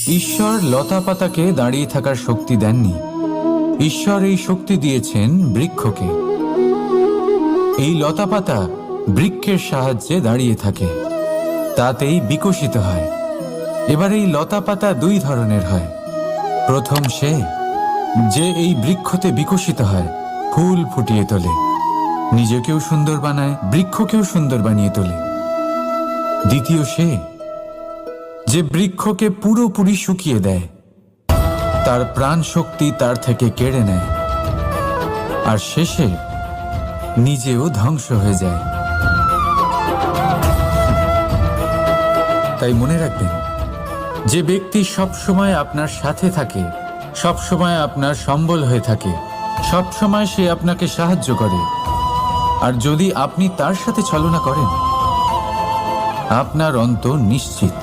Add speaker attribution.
Speaker 1: ঈশ্বর লতা পাতাকে দাঁড়িয়ে থাকার শক্তি দেননি। ঈশ্বর এই শক্তি দিয়েছেন বৃক্ষকে। এই লতা পাতা বৃক্ষের সাহায্যে দাঁড়িয়ে থাকে, তাতেই বিকশিত হয়। এবার এই লতা পাতা দুই ধরনের হয়। প্রথম সে যে এই বৃক্ষতে বিকশিত হয়, ফুল ফুটিয়ে তোলে, নিজেকেও সুন্দর বানায়, বৃক্ষকেও সুন্দর বানিয়ে তোলে। দ্বিতীয় সে যে বৃক্ষকে পুরোপুরি শুকিয়ে দেয়, তার প্রাণ শক্তি তার থেকে কেড়ে নেয়, আর শেষে নিজেও ধ্বংস হয়ে যায়। তাই মনে রাখবেন, যে ব্যক্তি সবসময় আপনার সাথে থাকে, সবসময় আপনার সম্বল হয়ে থাকে, সবসময় সে আপনাকে সাহায্য করে, আর যদি আপনি তার সাথে ছলনা করেন, আপনার অন্ত নিশ্চিত।